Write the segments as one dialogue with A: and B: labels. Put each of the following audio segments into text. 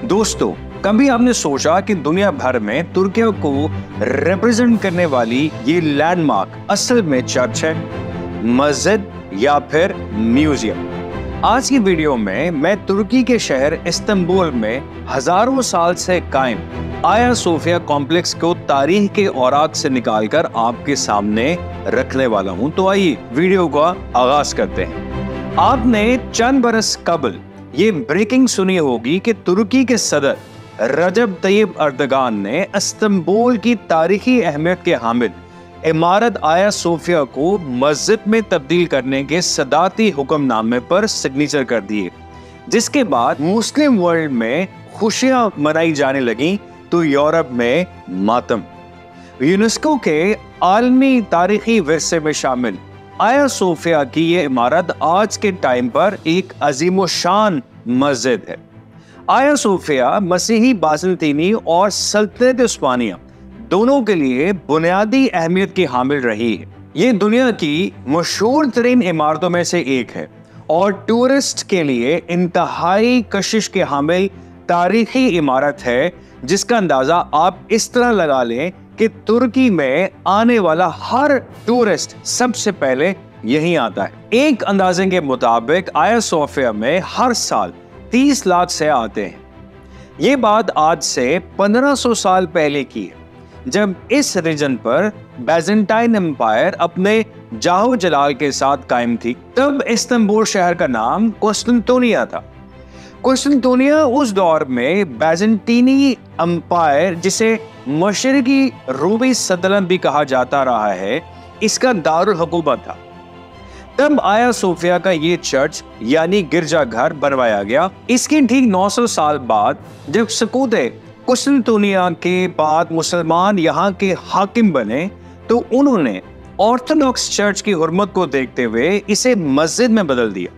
A: दोस्तों, कभी आपने सोचा कि दुनिया भर में तुर्की को रिप्रेजेंट करने वाली ये लैंडमार्क असल में चर्च है, मस्जिद या फिर म्यूजियम? आज की वीडियो में मैं तुर्की के शहर इस्तांबुल में हजारों साल से कायम आया सोफिया कॉम्प्लेक्स को तारीख के औराक से निकालकर आपके सामने रखने वाला हूं। तो आइए वीडियो का आगाज करते हैं। आपने चंद बरस कबल ये ब्रेकिंग सुनी होगी कि तुर्की के सदर रजब तैयब अर्दगान ने इस्तांबुल की तारीखी अहमियत के हामिल इमारत आया सोफिया को मस्जिद में तब्दील करने के सदाती हुक्मनामे पर सिग्नेचर कर दिए, जिसके बाद मुस्लिम वर्ल्ड में खुशियां मनाई जाने लगी तो यूरोप में मातम। यूनेस्को के आलमी तारीखी विरसे में शामिल आया सोफिया की ये इमारत आज के टाइम पर एक अजीमोशान मस्जिद है। आया सोफिया मसीही बाज़ंतीनी और सल्तनत उस्मानिया दोनों के लिए बुनियादी अहमियत की हामिल रही है। ये दुनिया की मशहूर तरीन इमारतों में से एक है और टूरिस्ट के लिए इंतहाई कशिश के हामिल तारीखी इमारत है, जिसका अंदाजा आप इस तरह लगा लें कि तुर्की में आने वाला हर टूरिस्ट सबसे पहले यहीं आता है। एक अंदाजे के मुताबिक आया सोफिया में हर साल 30 लाख से आते हैं। ये बात आज से 1500 साल पहले की है, जब इस रीजन पर बैजेंटाइन एम्पायर अपने जाहो जलाल के साथ कायम थी। तब इस्तांबुल शहर का नाम कुस्तुनतुनिया था। कुस्तुनतुनिया उस दौर में बैजेंटीनी एम्पायर, जिसे मशरकी रूमी सल्तनत भी कहा जाता रहा है, इसका दारुल हुकूमत था। तब आया सोफिया का ये चर्च यानी गिरजाघर बनवाया गया। इसके ठीक 900 साल बाद जब सकूते कुस्तुनतुनिया के बाद मुसलमान यहाँ के हाकिम बने, तो उन्होंने ऑर्थोडॉक्स चर्च की हुर्मत को देखते हुए इसे मस्जिद में बदल दिया।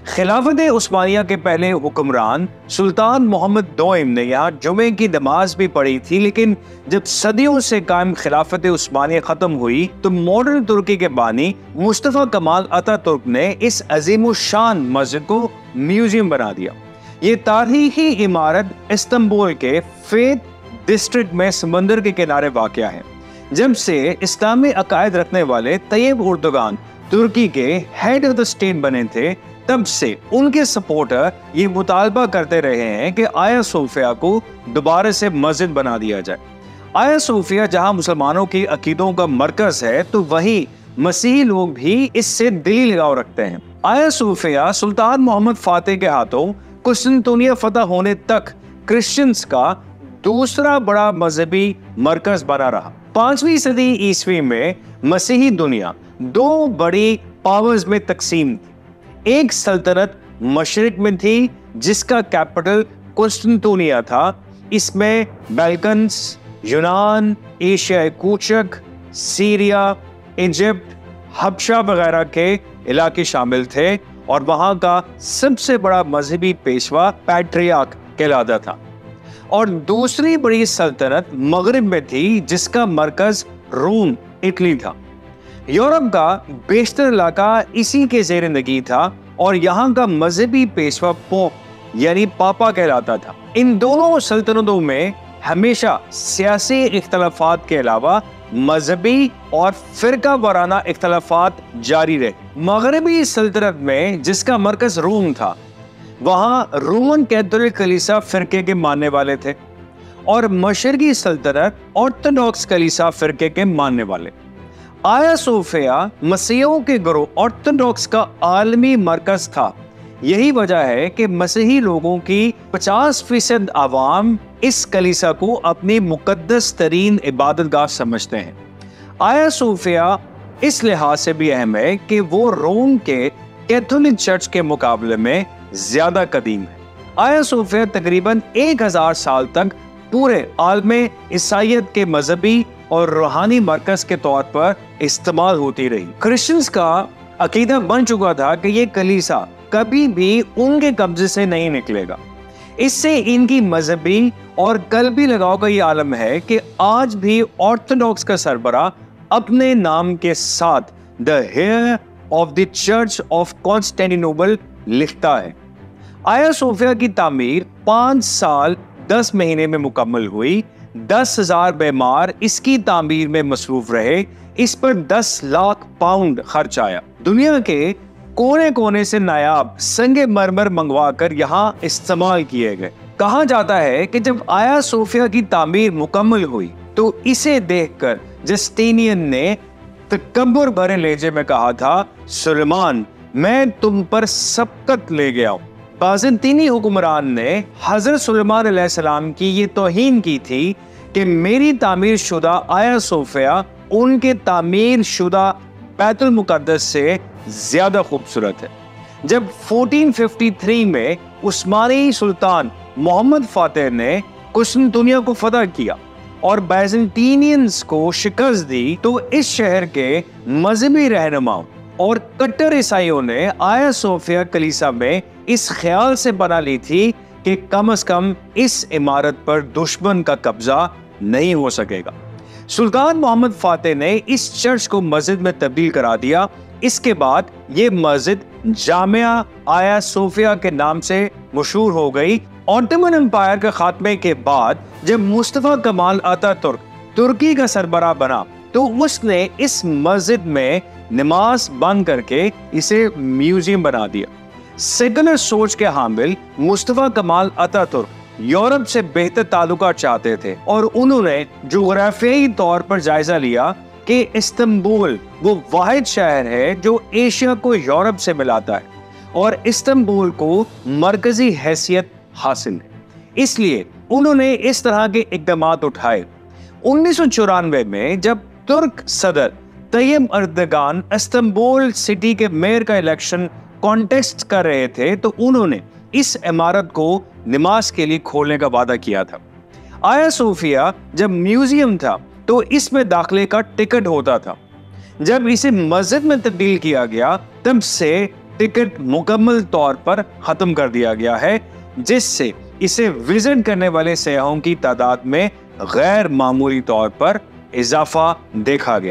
A: खिलाफत उस्मानिया के पहले हुक्मरान सुल्तान मोहम्मद दोइम ने यहाँ जुमे की नमाज भी पढ़ी थी, लेकिन जब सदियों से कायम खिलाफत उस्मानिया खत्म हुई तो मॉडर्न तुर्की के बानी मुस्तफा कमाल अतातुर्क ने इस अजीमुशान मस्जिद को म्यूजियम बना दिया। ये तारीखी इमारत इस्तांबुल के फेथ डिस्ट्रिक्ट में समंदर के किनारे वाक़या है। जब से इस्लामी अकायद रखने वाले तैयब अर्दगान तुर्की के हेड ऑफ द स्टेट बने थे, तब से उनके सपोर्टर ये मुतालबा करते रहे हैं कि आया सोफिया को दोबारा से मस्जिद बना दिया जाए। आया सोफिया जहां मुसलमानों की अकीदों का मरकज है, तो वहीं मसीही लोग भी इससे दिली लगाव रखते हैं। आया सोफिया सुल्तान मोहम्मद फातेह के हाथों कुस्तुनतुनिया फतह होने तक क्रिश्चियंस का दूसरा बड़ा मजहबी मरकज बना रहा। 5वीं सदी ईस्वी में मसीही दुनिया दो बड़ी पावर्स में तकसीम थी। एक सल्तनत मशरिक में थी, जिसका कैपिटल कुस्तुनतुनिया था। इसमें बाल्कन्स, यूनान, एशिया कूचक, सीरिया, इजिप्ट, हबशा वगैरह के इलाके शामिल थे और वहां का सबसे बड़ा मजहबी पेशवा पैट्रियार्क कहलाता था। और दूसरी बड़ी सल्तनत मगरिब में थी, जिसका मरकज रोम, इटली था। यूरोप का बेशतर इलाका इसी के ज़ेर-ए-नगी था और यहाँ का मजहबी पेशवा पोप यानी पापा कहलाता था। इन दोनों सल्तनतों में हमेशा सियासी इख्तलाफात के अलावा मजहबी और फिरका वाराना इख्तलाफात जारी रहे। मगरबी सल्तनत में, जिसका मरकज रोम था, वहाँ रोमन कैथोलिक कलीसिया फिरके के मानने वाले थे और मशरकी सल्तनत ऑर्थोडॉक्स कलीसिया फिरके के मानने वाले। आया सोफिया मसीहियों के ग्रोह ऑर्थोडॉक्स का आलमी मरकज था। यही वजह है कि मसीही लोगों की 50% आवाम इस कलीसिया को अपनी मुकद्दस तरीन इबादतगाह समझते हैं। आया सोफिया इस लिहाज से भी अहम है कि वो रोम के कैथोलिक चर्च के मुकाबले में ज्यादा कदीम है। आया सोफिया तकरीबन 1000 साल तक पूरे आलमे ईसाईयत के मजहबी और रूहानी मरकज के तौर पर इस्तेमाल होती रही। क्रिश्चियंस का अकीदा बन चुका था कि ये कलीसिया कभी भी उनके कब्जे से नहीं निकलेगा। इससे इनकी मजहबी और कल्बी लगाव का ये आलम है कि आज भी ऑर्थोडॉक्स का सरबरा अपने नाम के साथ the heir of the church of Constantinople लिखता है। आया सोफिया की तामीर 5 साल 10 महीने में मुकम्मल हुई। 10,000 बीमार इसकी तामीर में मसरूफ रहे। इस पर 10 लाख पाउंड खर्च आया। दुनिया के कोने कोने से नायाब संगे मरमर मंगवा कर यहाँ इस्तेमाल किए गए। कहा जाता है कि जब आया सोफिया की तामीर मुकम्मल हुई तो इसे देखकर जस्टिनियन ने तकब्बुर भरे लहजे में कहा था, सुलेमान, मैं तुम पर सबकत ले गया हूं। बाज़ंतीनी हुक्मरान ने हजरत सुलेमान अलैहिस्सलाम की ये तौहीन की थी कि मेरी तामीर शुदा आया सोफिया उनके तामीर शुदा बैतुल मुक़द्दस से ज्यादा खूबसूरत है। जब 1453 में उस्मानी सुल्तान मोहम्मद फातेह ने कुस्तुनतुनिया को फतह किया और बाइजेंटीनियंस को शिकस्त दी, तो इस शहर के मजहबी रहनुमाओं और कट्टर ईसाइयों ने आया सोफिया कलीसा में इस ख्याल से बना ली थी कि कम से कम इस इमारत पर दुश्मन का कब्जा नहीं हो सकेगा। सुल्तान मोहम्मद फातेह ने इस चर्च को मस्जिद में तब्दील करा दिया। इसके बाद ये मस्जिद जामिया आया सोफिया के नाम से मशहूर हो गई। ऑटोमन एम्पायर के खात्मे के बाद जब मुस्तफा कमाल अतातुर्क तुर्की का सरबराह बना तो उसने इस मस्जिद में नमाज बंद करके इसे म्यूजियम बना दिया। सेकुलर सोच के हामिल मुस्तफा कमाल अतातुर्क यूरोप से बेहतर ताल्लुकात चाहते थे और उन्होंने जोग्राफियाई तौर पर जायजा लिया कि इस्तांबुल वो वाहिद शहर है जो एशिया को यूरोप से मिलाता है और इस्तांबुल को मरकजी हैसियत हासिल है। इसलिए उन्होंने इस तरह के इक़दाम उठाए। 1994 में जब तुर्क सदर तैयब अर्दगान इस्तांबुल सिटी के मेयर का इलेक्शन कॉन्टेस्ट कर रहे थे तो उन्होंने इस इमारत को नमाज के लिए खोलने का वादा किया था। आया सोफिया जब म्यूजियम था तो इसमें दाखिले का टिकट होता था। जब इसे मस्जिद में तब्दील किया गया तब से टिकट मुकम्मल तौर पर खत्म कर दिया गया है, जिससे इसे विजिट करने वाले सयाहों की तादाद में गैर मामूली तौर पर इजाफा देखा गया।